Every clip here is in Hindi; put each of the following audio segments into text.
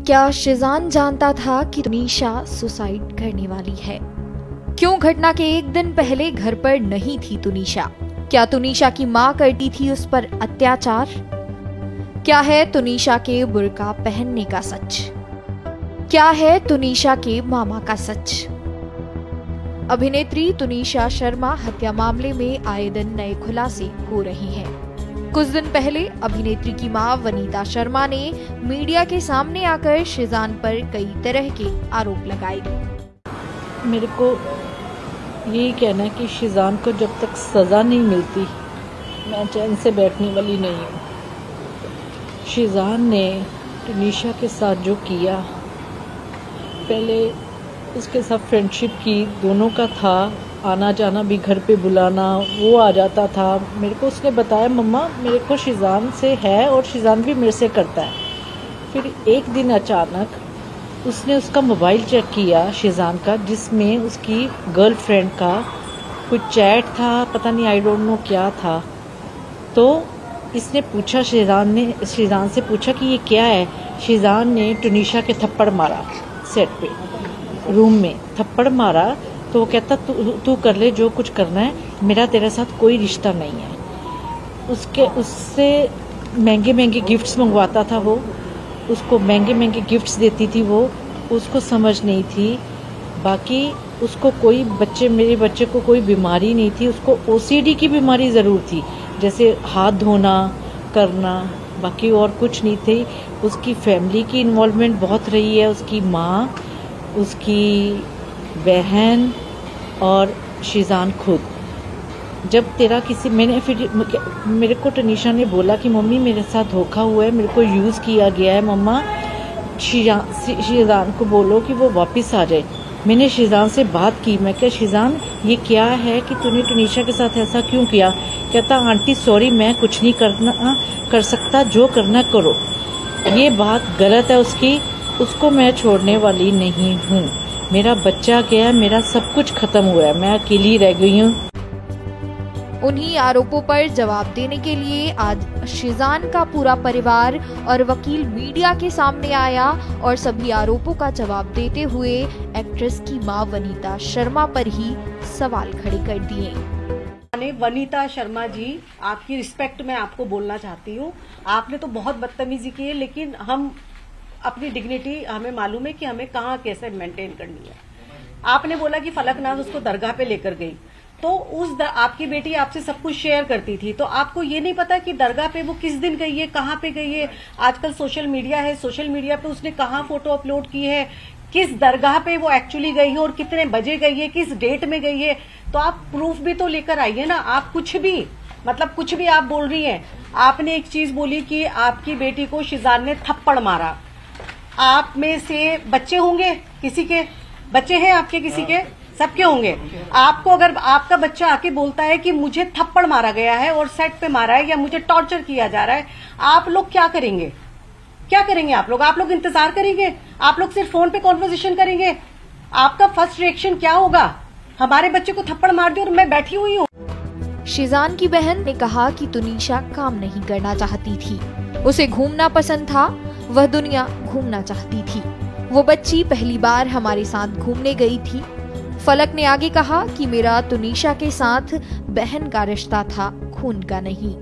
क्या शिजान जानता था कि तुनीशा सुसाइड करने वाली है? क्यों घटना के एक दिन पहले घर पर नहीं थी तुनीशा? क्या तुनीशा की मां करती थी उस पर अत्याचार? क्या है तुनीशा के बुर्का पहनने का सच? क्या है तुनीशा के मामा का सच? अभिनेत्री तुनीशा शर्मा हत्या मामले में आए दिन नए खुलासे हो रहे हैं। कुछ दिन पहले अभिनेत्री की मां वनीता शर्मा ने मीडिया के सामने आकर शिजान पर कई तरह के आरोप लगाए। मेरे को यही कहना है कि शिजान को जब तक सज़ा नहीं मिलती मैं चैन से बैठने वाली नहीं हूँ। शिजान ने तुनीशा के साथ जो किया, पहले उसके साथ फ्रेंडशिप की, दोनों का था, आना जाना भी, घर पे बुलाना, वो आ जाता था। मेरे को उसने बताया मम्मा मेरे को शिजान से है और शिजान भी मेरे से करता है। फिर एक दिन अचानक उसने उसका मोबाइल चेक किया शिजान का, जिसमें उसकी गर्लफ्रेंड का कुछ चैट था, पता नहीं आई डोंट नो क्या था। तो इसने पूछा, शिजान से पूछा कि ये क्या है। शिजान ने तुनीशा के थप्पड़ मारा, सेट पे रूम में थप्पड़ मारा। तो वो कहता तू कर ले जो कुछ करना है, मेरा तेरे साथ कोई रिश्ता नहीं है। उससे महंगे महंगे गिफ्ट्स मंगवाता था वो, उसको महंगे महंगे गिफ्ट्स देती थी वो। उसको समझ नहीं थी, बाकी उसको कोई मेरे बच्चे को कोई बीमारी नहीं थी। उसको ओसीडी की बीमारी ज़रूर थी, जैसे हाथ धोना करना, बाकी और कुछ नहीं थी। उसकी फैमिली की इन्वॉल्वमेंट बहुत रही है, उसकी माँ, उसकी बहन और शिजान खुद। जब तेरा किसी मेरे को तुनीशा ने बोला कि मम्मी मेरे साथ धोखा हुआ है, मेरे को यूज़ किया गया है, मम्मा शिजान को बोलो कि वो वापस आ जाए। मैंने शिजान से बात की, मैं क्या शिजान ये क्या है कि तूने तुनीशा के साथ ऐसा क्यों किया? कहता आंटी सॉरी, मैं कुछ नहीं कर सकता, जो करना करो। ये बात गलत है उसकी, उसको मैं छोड़ने वाली नहीं हूँ। मेरा बच्चा गया, मेरा सब कुछ खत्म हुआ है, मैं अकेली रह गई हूँ। उन्हीं आरोपों पर जवाब देने के लिए आज शिजान का पूरा परिवार और वकील मीडिया के सामने आया और सभी आरोपों का जवाब देते हुए एक्ट्रेस की मां वनीता शर्मा पर ही सवाल खड़े कर दिए। वनीता शर्मा जी, आपकी रिस्पेक्ट में आपको बोलना चाहती हूँ। आपने तो बहुत बदतमीजी की है, लेकिन हम अपनी डिग्निटी, हमें मालूम है कि हमें कहाँ कैसे मेंटेन करनी है। आपने बोला कि फलकनाज उसको दरगाह पे लेकर गई, तो आपकी बेटी आपसे सब कुछ शेयर करती थी, तो आपको ये नहीं पता कि दरगाह पे वो किस दिन गई है, कहाँ पे गई है? आजकल सोशल मीडिया है, सोशल मीडिया पे उसने कहाँ फोटो अपलोड की है, किस दरगाह पे वो एक्चुअली गई है और कितने बजे गई है, किस डेट में गई है, तो आप प्रूफ भी तो लेकर आइए ना। आप कुछ भी आप बोल रही हैं। आपने एक चीज बोली कि आपकी बेटी को शिजान ने थप्पड़ मारा। आप में से बच्चे होंगे, किसी के बच्चे हैं आपके, किसी के, सबके होंगे। आपको अगर आपका बच्चा आके बोलता है कि मुझे थप्पड़ मारा गया है और सेट पे मारा है या मुझे टॉर्चर किया जा रहा है, आप लोग क्या करेंगे? क्या करेंगे आप लोग इंतजार करेंगे? आप लोग सिर्फ फोन पे कॉन्वर्सेशन करेंगे? आपका फर्स्ट रिएक्शन क्या होगा? हमारे बच्चे को थप्पड़ मार दिया और मैं बैठी हुई हूँ। शिजान की बहन ने कहा कि तुनीशा काम नहीं करना चाहती थी, उसे घूमना पसंद था, वह दुनिया घूमना चाहती थी। वो बच्ची पहली बार हमारे साथ घूमने गई थी। फलक ने आगे कहा कि मेरा तुनीशा के साथ बहन का रिश्ता था, खून का नहीं।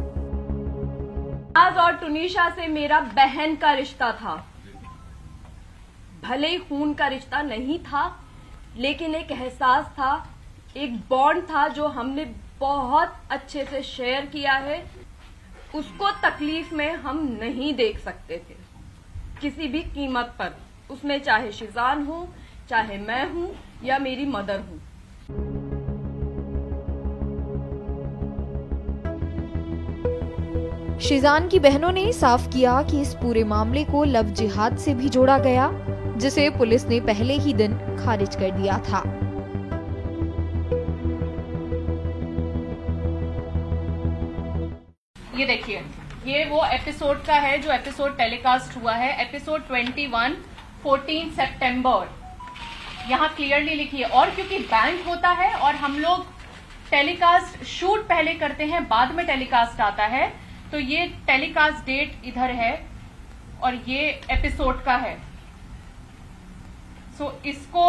आज और तुनीशा से मेरा बहन का रिश्ता था। भले ही खून का रिश्ता नहीं था, लेकिन एक एहसास था, एक बॉन्ड था जो हमने बहुत अच्छे से शेयर किया है। उसको तकलीफ में हम नहीं देख सकते थे किसी भी कीमत पर, उसमें चाहे शिजान हो, चाहे मैं हूं या मेरी मदर हूं। शिजान की बहनों ने साफ किया कि इस पूरे मामले को लव जिहाद से भी जोड़ा गया, जिसे पुलिस ने पहले ही दिन खारिज कर दिया था। ये देखिए, ये वो एपिसोड का है जो एपिसोड टेलीकास्ट हुआ है, एपिसोड 21 14 सितंबर। यहाँ क्लियरली लिखी है। और क्योंकि बैंक होता है और हम लोग टेलीकास्ट शूट पहले करते हैं, बाद में टेलीकास्ट आता है, तो ये टेलीकास्ट डेट इधर है और ये एपिसोड का है। सो इसको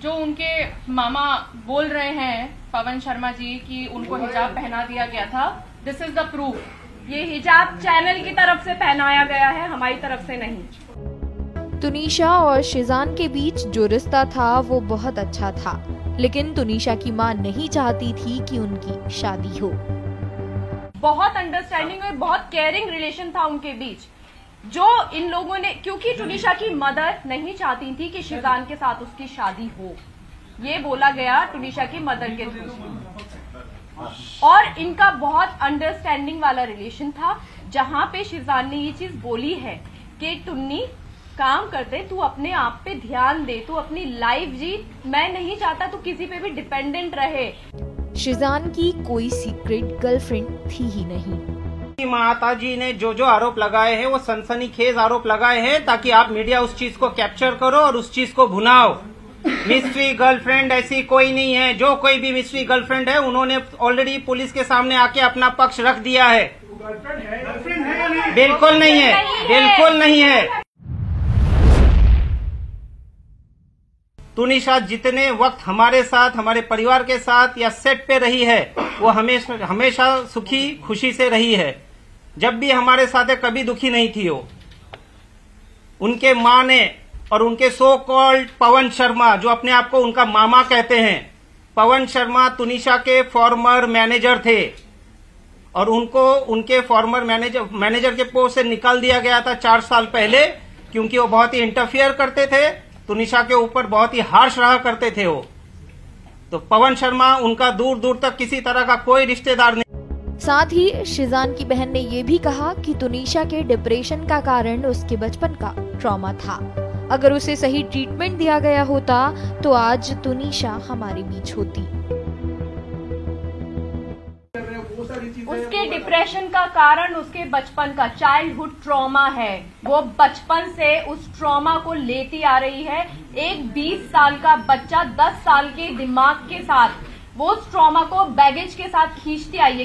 जो उनके मामा बोल रहे हैं पवन शर्मा जी कि उनको हिजाब पहना दिया गया था, दिस इज द प्रूफ। ये हिजाब चैनल की तरफ से पहनाया गया है, हमारी तरफ से नहीं। तुनिशा और शिजान के बीच जो रिश्ता था वो बहुत अच्छा था, लेकिन तुनिशा की मां नहीं चाहती थी कि उनकी शादी हो। बहुत अंडरस्टैंडिंग और बहुत केयरिंग रिलेशन था उनके बीच, जो इन लोगों ने, क्योंकि तुनिशा की मदर नहीं चाहती थी कि शिजान के साथ उसकी शादी हो, ये बोला गया तुनिशा की मदर के थ्रू। और इनका बहुत अंडरस्टैंडिंग वाला रिलेशन था, जहां पे शिजान ने ये चीज बोली है कि टुन्नी काम करते, तू अपने आप पे ध्यान दे, तू अपनी लाइफ जी, मैं नहीं चाहता तू किसी पे भी डिपेंडेंट रहे। शिजान की कोई सीक्रेट गर्लफ्रेंड थी ही नहीं। माता जी ने जो जो आरोप लगाए हैं वो सनसनीखेज आरोप लगाए हैं, ताकि आप मीडिया उस चीज को कैप्चर करो और उस चीज को भुनाओ। मिस्ट्री गर्लफ्रेंड ऐसी कोई नहीं है। जो कोई भी मिस्ट्री गर्लफ्रेंड है उन्होंने ऑलरेडी पुलिस के सामने आके अपना पक्ष रख दिया है। बिल्कुल नहीं है, बिल्कुल नहीं है। तुनिशा जितने वक्त हमारे साथ, हमारे परिवार के साथ या सेट पे रही है, वो हमेशा सुखी खुशी से रही है। जब भी हमारे साथ है, कभी दुखी नहीं थी वो। उनके माँ ने और उनके सो कॉल्ड पवन शर्मा, जो अपने आप को उनका मामा कहते हैं, पवन शर्मा तुनिशा के फॉर्मर मैनेजर थे और उनको उनके फॉर्मर मैनेजर के पोस्ट से निकाल दिया गया था 4 साल पहले, क्योंकि वो बहुत ही इंटरफियर करते थे, तुनिशा के ऊपर बहुत ही हार्श रहा करते थे वो। तो पवन शर्मा उनका दूर दूर तक किसी तरह का कोई रिश्तेदार नहीं। साथ ही शिजान की बहन ने ये भी कहा कि तुनिशा के डिप्रेशन का कारण उसके बचपन का ट्रॉमा था। अगर उसे सही ट्रीटमेंट दिया गया होता तो आज तुनिशा हमारे बीच होती। उसके डिप्रेशन का कारण उसके बचपन का चाइल्डहुड ट्रॉमा है। वो बचपन से उस ट्रॉमा को लेती आ रही है। एक 20 साल का बच्चा 10 साल के दिमाग के साथ वो उस ट्रॉमा को बैगेज के साथ खींचती आई है।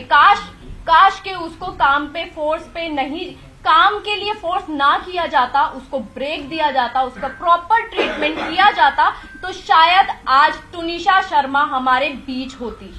काश के उसको काम पे फोर्स पे नहीं, काम के लिए फोर्स ना किया जाता, उसको ब्रेक दिया जाता, उसका प्रॉपर ट्रीटमेंट किया जाता, तो शायद आज तुनिशा शर्मा हमारे बीच होती।